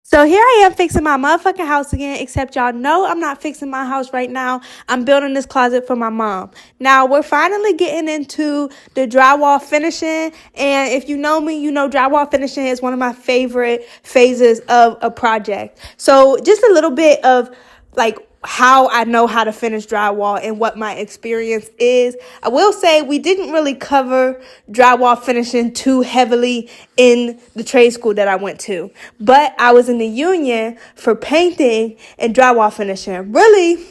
So here I am fixing my motherfucking house again, except y'all know I'm not fixing my house right now. I'm building this closet for my mom. Now we're finally getting into the drywall finishing. And if you know me, you know drywall finishing is one of my favorite phases of a project. So just a little bit of like how I know how to finish drywall and what my experience is. I will say we didn't really cover drywall finishing too heavily in the trade school that I went to, but I was in the union for painting and drywall finishing. Really,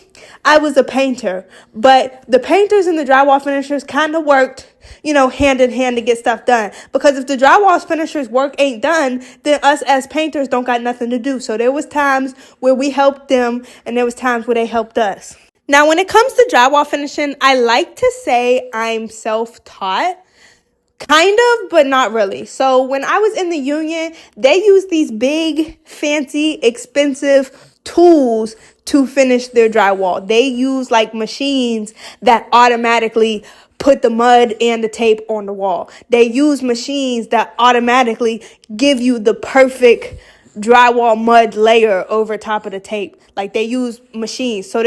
I was a painter, but the painters and the drywall finishers kind of worked, hand in hand to get stuff done. Because if the drywall finishers' work ain't done, then us as painters don't got nothing to do. So there was times where we helped them and there was times where they helped us. Now, when it comes to drywall finishing, I like to say I'm self-taught. Kind of, but not really. So when I was in the union, they used these big, fancy, expensive tools to finish their drywall. They use like machines that automatically put the mud and the tape on the wall. They use machines that automatically give you the perfect drywall mud layer over top of the tape. Like they use machines. So I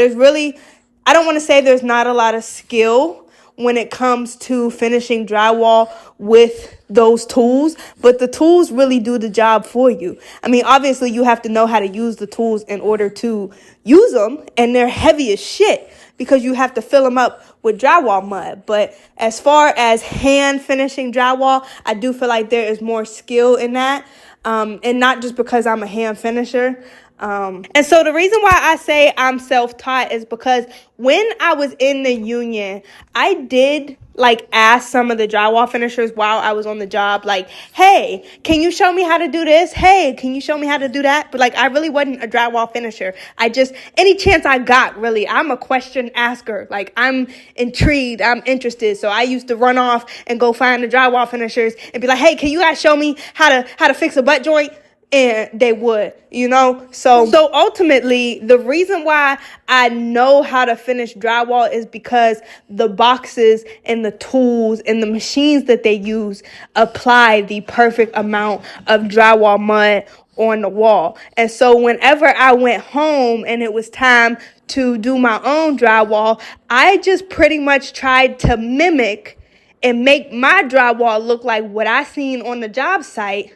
don't want to say there's not a lot of skill when it comes to finishing drywall with those tools, but the tools really do the job for you. I mean, obviously you have to know how to use the tools in order to use them, and they're heavy as shit because you have to fill them up with drywall mud. But as far as hand finishing drywall, I do feel like there is more skill in that. And not just because I'm a hand finisher. And so the reason why I say I'm self-taught is because when I was in the union, I did ask some of the drywall finishers while I was on the job, like, hey, can you show me how to do this? Hey, can you show me how to do that? But I really wasn't a drywall finisher. Any chance I got, really, I'm a question asker. I'm intrigued, I'm interested. So I used to run off and go find the drywall finishers and be like, hey, can you guys show me how to fix a butt joint? And they would, So ultimately, the reason why I know how to finish drywall is because the boxes and the tools and the machines that they use apply the perfect amount of drywall mud on the wall. And so whenever I went home and it was time to do my own drywall, I just pretty much tried to mimic and make my drywall look like what I seen on the job site,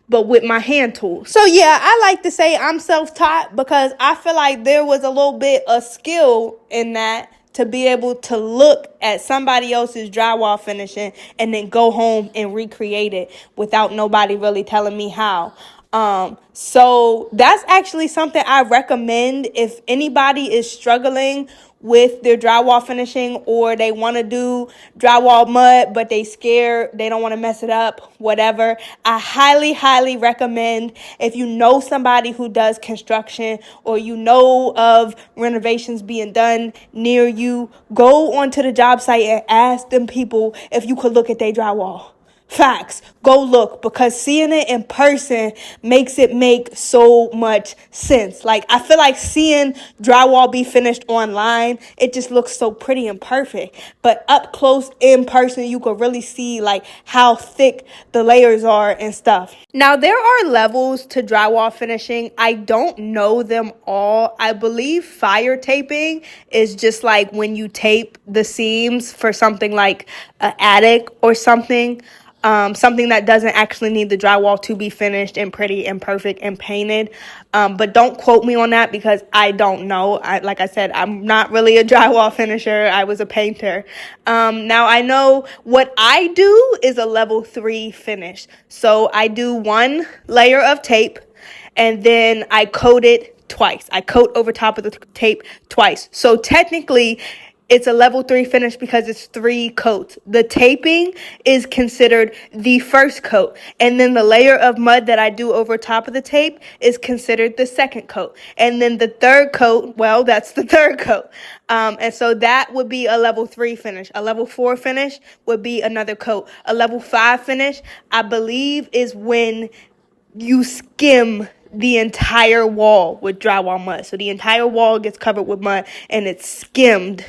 but with my hand tools. So yeah, I like to say I'm self-taught because I feel like there was a little bit of skill in that to be able to look at somebody else's drywall finishing and then go home and recreate it without nobody really telling me how. So that's actually something I recommend if anybody is struggling with their drywall finishing, or they want to do drywall mud, but they scared, they don't want to mess it up, whatever. I highly, highly recommend, if you know somebody who does construction or you know of renovations being done near you, go onto the job site and ask them people if you could look at their drywall. Facts. Go look, because seeing it in person makes it make so much sense. I feel like seeing drywall be finished online, it just looks so pretty and perfect. But up close in person, you could really see how thick the layers are and stuff. Now, there are levels to drywall finishing. I don't know them all. I believe fire taping is just when you tape the seams for something like an attic or something. Something that doesn't actually need the drywall to be finished and pretty and perfect and painted. But don't quote me on that because I don't know. Like I said, I'm not really a drywall finisher. I was a painter. Now I know what I do is a level 3 finish. So I do one layer of tape and then I coat it twice. I coat over top of the tape twice. So technically, it's a level 3 finish because it's 3 coats. The taping is considered the first coat. And then the layer of mud that I do over top of the tape is considered the second coat. And then the third coat, well, that's the third coat. And so that would be a level 3 finish. A level 4 finish would be another coat. A level 5 finish, I believe, is when you skim the entire wall with drywall mud. So the entire wall gets covered with mud and it's skimmed.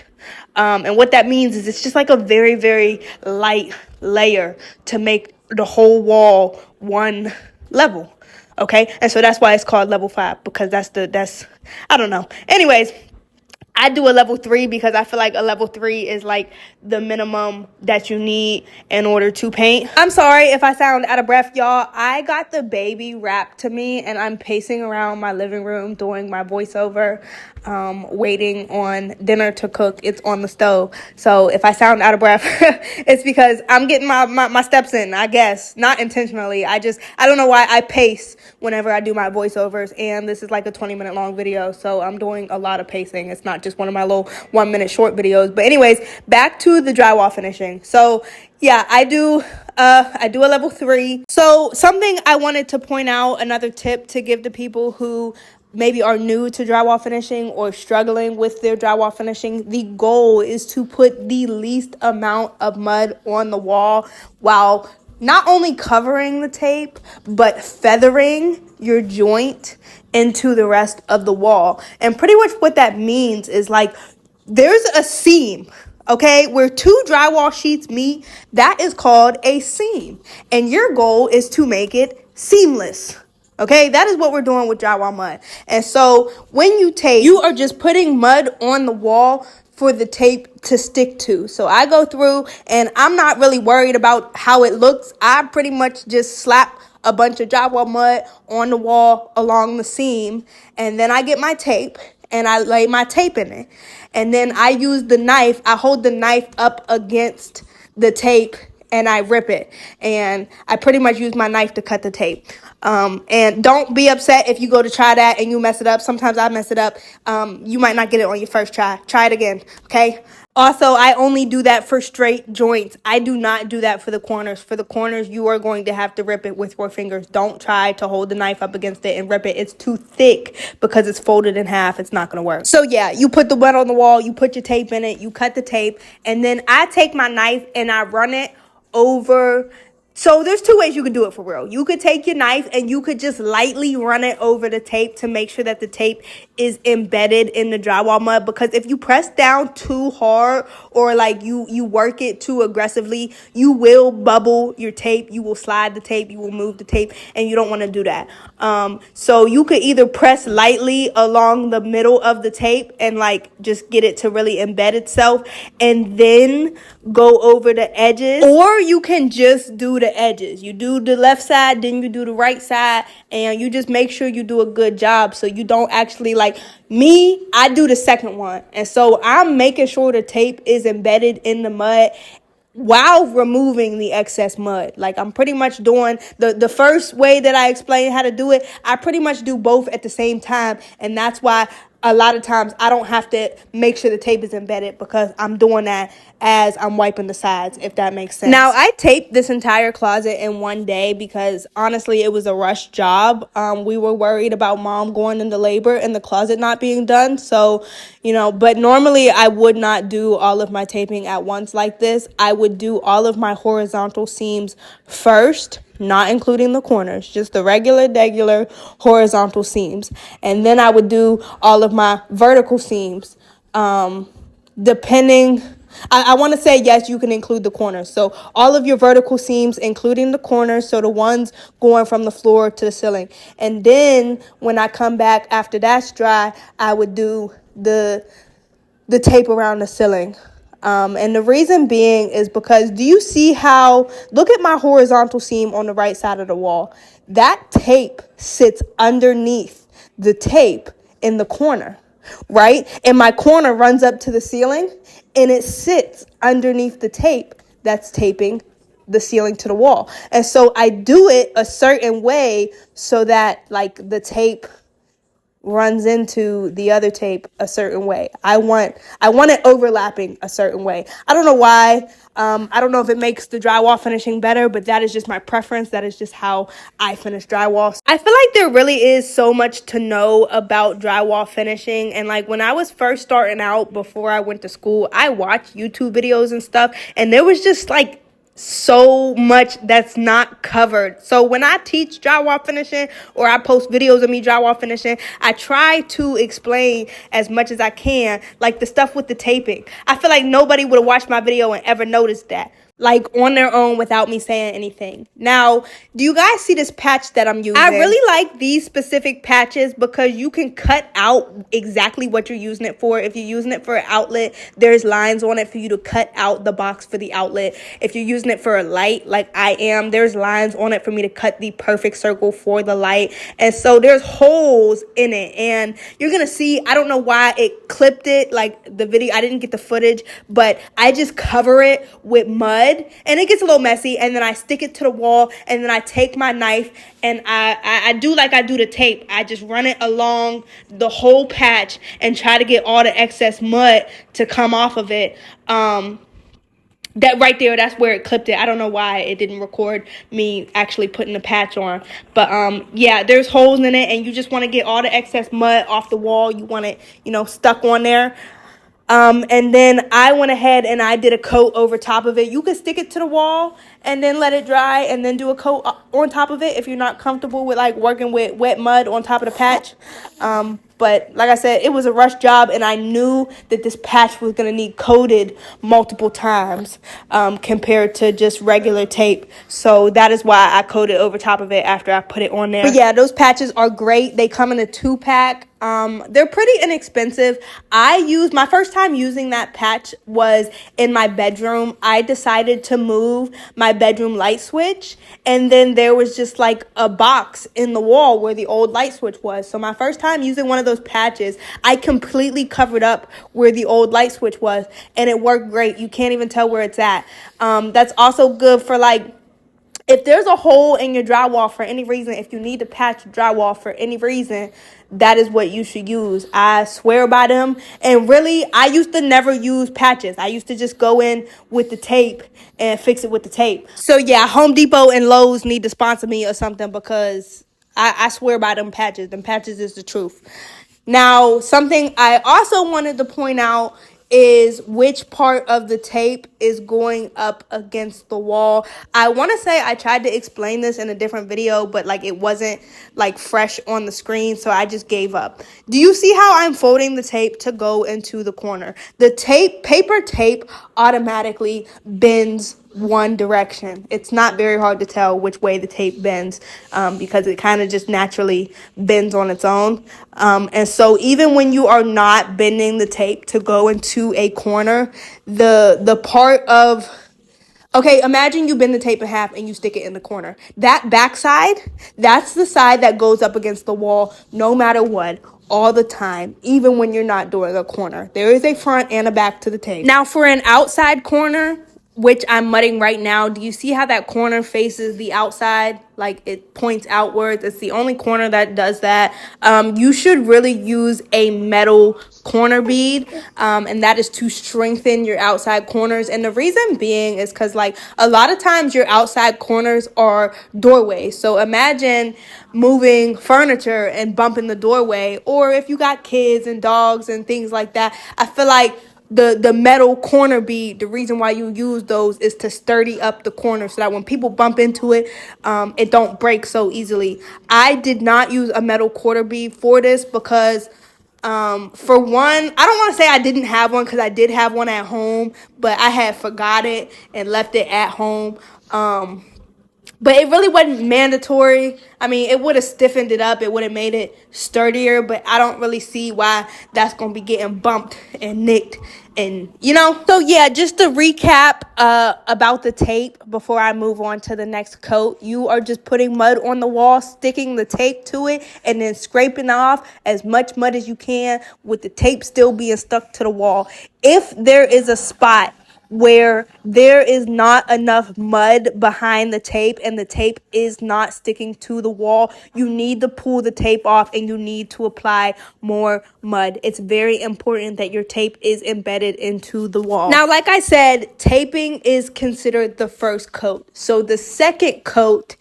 And what that means is it's just a very, very light layer to make the whole wall one level. Okay, and so that's why it's called level 5, because that's I don't know. Anyways, I do a level 3 because I feel like a level 3 is like the minimum that you need in order to paint. I'm sorry if I sound out of breath, y'all. I got the baby wrapped to me and I'm pacing around my living room doing my voiceover, waiting on dinner to cook. It's on the stove. So if I sound out of breath, it's because I'm getting my steps in, I guess. Not intentionally. I don't know why I pace whenever I do my voiceovers, and this is like a 20-minute long video, so I'm doing a lot of pacing. It's not just one of my little 1-minute short videos. But anyways, back to the drywall finishing. So yeah, I do a level 3. So something I wanted to point out, another tip to give to people who maybe are new to drywall finishing or struggling with their drywall finishing, the goal is to put the least amount of mud on the wall while not only covering the tape, but feathering your joint into the rest of the wall. And pretty much what that means is like there's a seam, okay, where 2 drywall sheets meet. That is called a seam. And your goal is to make it seamless. Okay, that is what we're doing with drywall mud. And so when you tape, you are just putting mud on the wall for the tape to stick to. So I go through and I'm not really worried about how it looks. I pretty much just slap a bunch of drywall mud on the wall along the seam, and then I get my tape and I lay my tape in it. And then I use the knife. I hold the knife up against the tape and I rip it. And I pretty much use my knife to cut the tape. And don't be upset if you go to try that and you mess it up. Sometimes I mess it up. You might not get it on your first try. Try it again, okay? Also, I only do that for straight joints. I do not do that for the corners. For the corners, you are going to have to rip it with your fingers. Don't try to hold the knife up against it and rip it. It's too thick because it's folded in half. It's not going to work. So yeah, you put the mud on the wall, you put your tape in it, you cut the tape, and then I take my knife and I run it over. So there's 2 ways you can do it for real. You could take your knife and you could just lightly run it over the tape to make sure that the tape is embedded in the drywall mud. Because if you press down too hard or like you work it too aggressively, you will bubble your tape. You will slide the tape. You will move the tape, and you don't want to do that. So you could either press lightly along the middle of the tape and like just get it to really embed itself, and then go over the edges, or you can just do the edges. You do the left side, then you do the right side, and you just make sure you do a good job so you don't actually, like me, I do the second one. And so I'm making sure the tape is embedded in the mud while removing the excess mud. Like I'm pretty much doing the first way that I explained how to do it. I pretty much do both at the same time, and that's why a lot of times I don't have to make sure the tape is embedded, because I'm doing that as I'm wiping the sides, if that makes sense. Now, I taped this entire closet in one day because honestly, it was a rush job. We were worried about mom going into labor and the closet not being done. So, but normally I would not do all of my taping at once like this. I would do all of my horizontal seams first, not including the corners, just the regular horizontal seams. And then I would do all of my vertical seams, depending. I want to say, yes, you can include the corners. So all of your vertical seams, including the corners, so the ones going from the floor to the ceiling. And then when I come back after that's dry, I would do the tape around the ceiling. And the reason being is because, do you see how, look at my horizontal seam on the right side of the wall. That tape sits underneath the tape in the corner, right? And my corner runs up to the ceiling and it sits underneath the tape that's taping the ceiling to the wall. And so I do it a certain way so that like the tape runs into the other tape a certain way. I want it overlapping a certain way. I don't know why. I don't know if it makes the drywall finishing better, but that is just my preference. That is just how I finish drywall. I feel like there really is so much to know about drywall finishing. And like when I was first starting out before I went to school, I watched YouTube videos and stuff, and there was just like so much that's not covered. So when I teach drywall finishing or I post videos of me drywall finishing, I try to explain as much as I can, like the stuff with the taping. I feel like nobody would have watched my video and ever noticed that. like on their own without me saying anything. Now, do you guys see this patch that I'm using? I really like these specific patches because you can cut out exactly what you're using it for. If you're using it for an outlet, there's lines on it for you to cut out the box for the outlet. If you're using it for a light, like I am, there's lines on it for me to cut the perfect circle for the light. And so there's holes in it, and you're gonna see, I don't know why it clipped it, like the video, I didn't get the footage, but I just cover it with mud, and it gets a little messy, and then I stick it to the wall, and then I take my knife and I do like I do the tape. I just run it along the whole patch and try to get all the excess mud to come off of it. That right there, that's where it clipped it. I don't know why it didn't record me actually putting the patch on. But yeah, there's holes in it, and you just want to get all the excess mud off the wall. You want it, stuck on there. And then I went ahead and I did a coat over top of it. You can stick it to the wall and then let it dry and then do a coat on top of it if you're not comfortable with like working with wet mud on top of the patch. But like I said, it was a rush job, and I knew that this patch was going to need coated multiple times compared to just regular tape. So that is why I coated over top of it after I put it on there. But yeah, those patches are great. They come in a 2-pack. They're pretty inexpensive. My first time using that patch was in my bedroom. I decided to move my bedroom light switch, and then there was just like a box in the wall where the old light switch was. So my first time using one of those patches, I completely covered up where the old light switch was, and it worked great. You can't even tell where it's at. That's also good for like, if there's a hole in your drywall for any reason, if you need to patch drywall for any reason, that is what you should use. I swear by them. And really, I used to never use patches. I used to just go in with the tape and fix it with the tape. So yeah, Home Depot and Lowe's need to sponsor me or something, because I swear by them patches. Them patches is the truth. Now, something I also wanted to point out is which part of the tape is going up against the wall. I want to say I tried to explain this in a different video, but like it wasn't like fresh on the screen, so I just gave up. Do you see how I'm folding the tape to go into the corner? The paper tape automatically bends one direction. It's not very hard to tell which way the tape bends because it kind of just naturally bends on its own. And so even when you are not bending the tape to go into a corner, the part of, okay, imagine you bend the tape in half and you stick it in the corner. That backside, that's the side that goes up against the wall no matter what, all the time, even when you're not doing a corner. There is a front and a back to the tape. Now for an outside corner, which I'm mudding right now, do you see how that corner faces the outside? Like it points outwards. It's the only corner that does that. You should really use a metal corner bead, and that is to strengthen your outside corners. And the reason being is because like a lot of times your outside corners are doorways. So imagine moving furniture and bumping the doorway, or if you got kids and dogs and things like that. I feel like the metal corner bead, the reason why you use those is to sturdy up the corner so that when people bump into it, it don't break so easily. I did not use a metal quarter bead for this because for one, I don't want to say I didn't have one, because I did have one at home, but I had forgot it and left it at home. But it really wasn't mandatory. I mean, it would have stiffened it up. It would have made it sturdier. But I don't really see why that's going to be getting bumped and nicked. And, So, yeah, just to recap about the tape before I move on to the next coat. You are just putting mud on the wall, sticking the tape to it, and then scraping off as much mud as you can with the tape still being stuck to the wall. If there is a spot where there is not enough mud behind the tape and the tape is not sticking to the wall, you need to pull the tape off and you need to apply more mud. It's very important that your tape is embedded into the wall. Now, like I said, taping is considered the first coat. So the second coat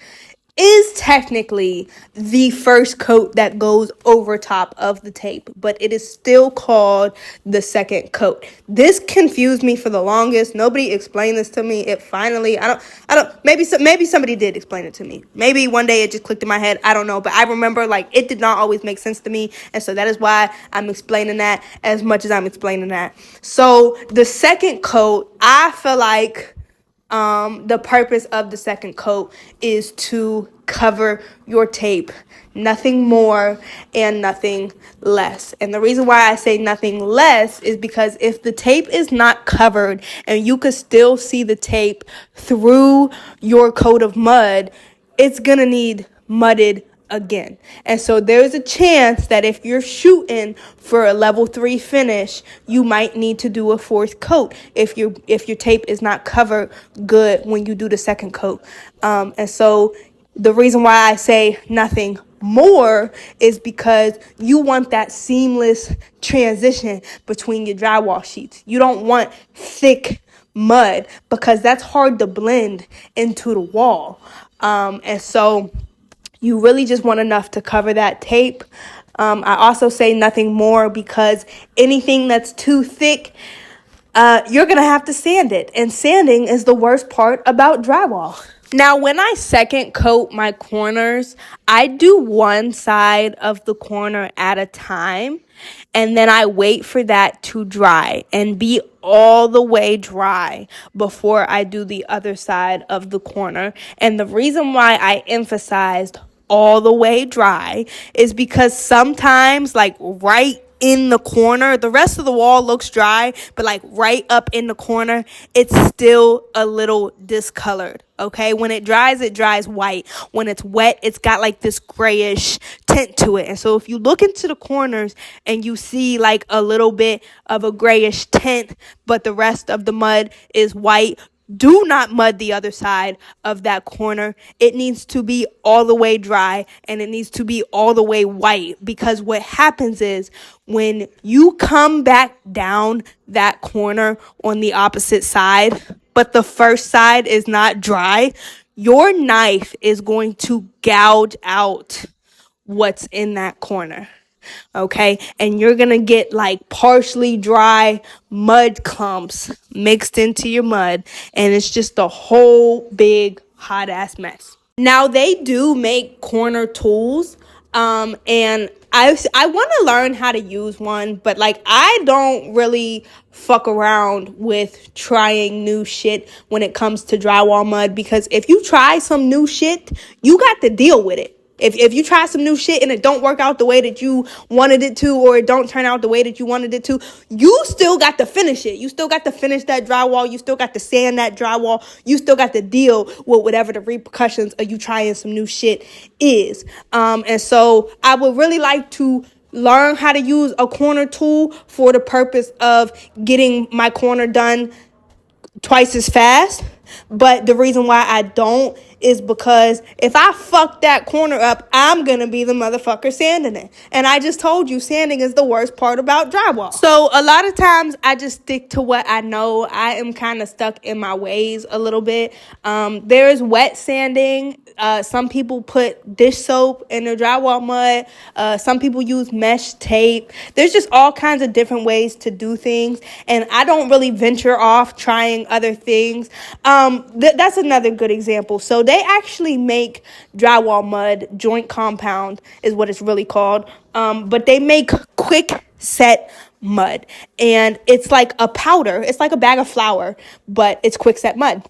is technically the first coat that goes over top of the tape, but it is still called the second coat. This confused me for the longest. Nobody explained this to me. It finally, maybe somebody did explain it to me. Maybe one day it just clicked in my head. I don't know, but I remember like it did not always make sense to me, and so that is why I'm explaining that as much as I'm explaining that. So the second coat, I feel like The purpose of the second coat is to cover your tape, nothing more and nothing less. And the reason why I say nothing less is because if the tape is not covered and you could still see the tape through your coat of mud, it's gonna need mudded again. And so there's a chance that if you're shooting for a level 3 finish, you might need to do a fourth coat if your tape is not covered good when you do the second coat. And so the reason why I say nothing more is because you want that seamless transition between your drywall sheets. You don't want thick mud because that's hard to blend into the wall. And so you really just want enough to cover that tape. I also say nothing more because anything that's too thick, you're going to have to sand it. And sanding is the worst part about drywall. Now, when I second coat my corners, I do one side of the corner at a time, and then I wait for that to dry and be all the way dry before I do the other side of the corner. And the reason why I emphasized all the way dry is because sometimes, like right in the corner, the rest of the wall looks dry, but like right up in the corner, it's still a little discolored. Okay, when it dries white. When it's wet, it's got like this grayish tint to it. And so if you look into the corners and you see like a little bit of a grayish tint, but the rest of the mud is white, do not mud the other side of that corner. It needs to be all the way dry and it needs to be all the way white, because what happens is when you come back down that corner on the opposite side, but the first side is not dry, your knife is going to gouge out what's in that corner. Okay, and you're gonna get like partially dry mud clumps mixed into your mud, and it's just a whole big hot ass mess. Now they do make corner tools, and I want to learn how to use one, but like I don't really fuck around with trying new shit when it comes to drywall mud, because if you try some new shit, you got to deal with it. If you try some new shit and it don't work out the way that you wanted it to, or it don't turn out the way that you wanted it to, you still got to finish it. You still got to finish that drywall. You still got to sand that drywall. You still got to deal with whatever the repercussions of you trying some new shit is. And so I would really like to learn how to use a corner tool for the purpose of getting my corner done twice as fast. But the reason why I don't is because if I fuck that corner up, I'm going to be the motherfucker sanding it. And I just told you, sanding is the worst part about drywall. So a lot of times I just stick to what I know. I am kind of stuck in my ways a little bit. There's wet sanding. Some people put dish soap in their drywall mud. Some people use mesh tape. There's just all kinds of different ways to do things. And I don't really venture off trying other things. That's another good example. So they actually make drywall mud, joint compound is what it's really called. But they make quick set mud, and it's like a powder. It's like a bag of flour, but it's quick set mud.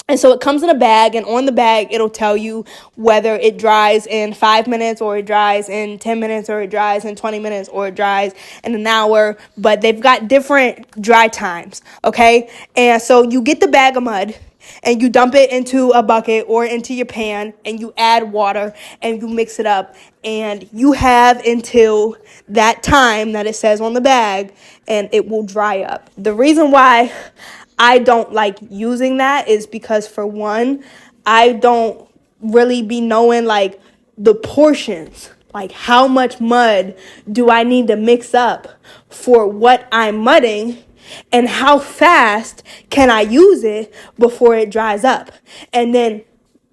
And so it comes in a bag, and on the bag, it'll tell you whether it dries in 5 minutes, or it dries in 10 minutes, or it dries in 20 minutes, or it dries in an hour. But they've got different dry times, okay? And so you get the bag of mud, and you dump it into a bucket or into your pan, and you add water, and you mix it up. And you have until that time that it says on the bag, and it will dry up. The reason why I don't like using that is because, for one, I don't really be knowing like the portions, like how much mud do I need to mix up for what I'm mudding, and how fast can I use it before it dries up. And then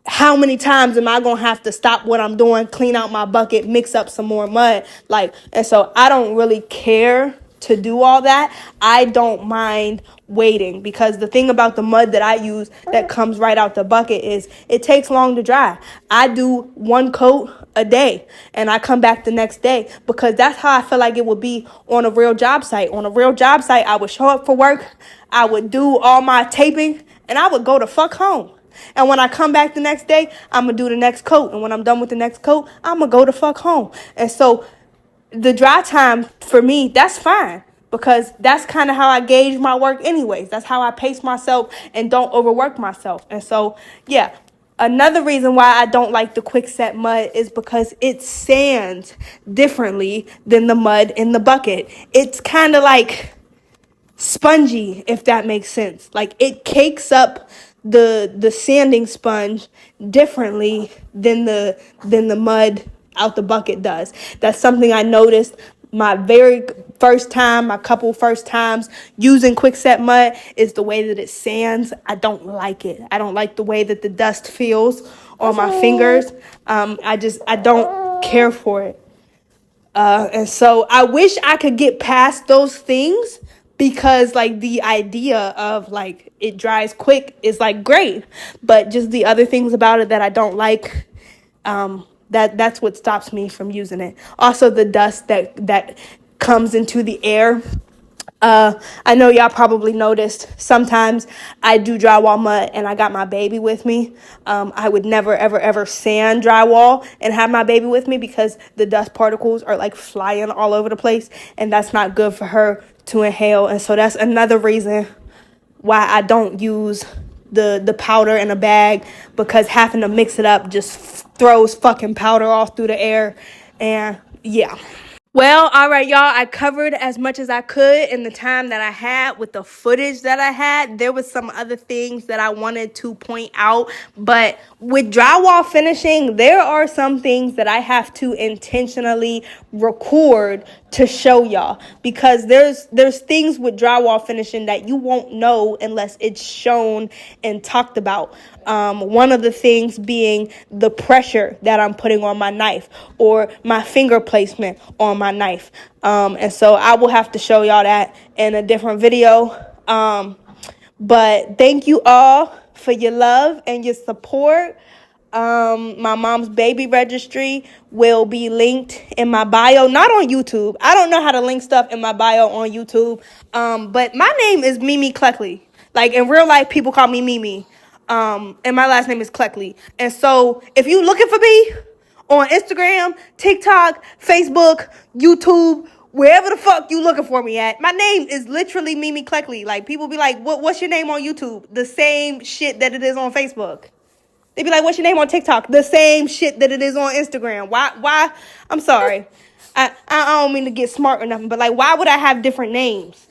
how many times am I going to have to stop what I'm doing, clean out my bucket, mix up some more mud? And so I don't really care to do all that. I don't mind waiting, because the thing about the mud that I use that comes right out the bucket is it takes long to dry. I do one coat a day and I come back the next day, because that's how I feel like it would be on a real job site. On a real job site, I would show up for work, I would do all my taping, And I would go the fuck home. And when I come back the next day, I'm going to do the next coat. And when I'm done with the next coat, I'm going to go the fuck home. And so the dry time for me, that's fine. Because that's kind of how I gauge my work anyways. That's how I pace myself and don't overwork myself. And so, yeah. Another reason why I don't like the quickset mud is because it sands differently than the mud in the bucket. It's kind of like spongy, if that makes sense. Like it cakes up the sanding sponge differently than the mud out the bucket does. That's something I noticed my very first time, my couple first times using quickset mud, is the way that it sands. I don't like it. I don't like the way that the dust feels on my fingers. I don't care for it. And so I wish I could get past those things, because like the idea of like it dries quick is like great, but just the other things about it that I don't like, that's what stops me from using it. Also, the dust that comes into the air. I know y'all probably noticed sometimes I do drywall mud and I got my baby with me. I would never, ever, ever sand drywall and have my baby with me, because the dust particles are like flying all over the place, and that's not good for her to inhale. And so that's another reason why I don't use the powder in a bag, because having to mix it up just throws fucking powder off through the air. And yeah. Well, all right, y'all. I covered as much as I could in the time that I had with the footage that I had. There was some other things that I wanted to point out, but with drywall finishing, there are some things that I have to intentionally record to show y'all, because there's things with drywall finishing that you won't know unless it's shown and talked about. One of the things being the pressure that I'm putting on my knife, or my finger placement on my knife. And so I will have to show y'all that in a different video. But thank you all for your love and your support. My mom's baby registry will be linked in my bio, not on YouTube. I don't know how to link stuff in my bio on YouTube. But my name is Mimi Cleckley. Like in real life, people call me Mimi. And my last name is Cleckley. And so if you looking for me on Instagram, TikTok, Facebook, YouTube, wherever the fuck you looking for me at, my name is literally Mimi Cleckley. Like people be like, what's your name on YouTube? The same shit that it is on Facebook. They be like, what's your name on TikTok? The same shit that it is on Instagram. Why? I'm sorry. I don't mean to get smart or nothing, but like, why would I have different names?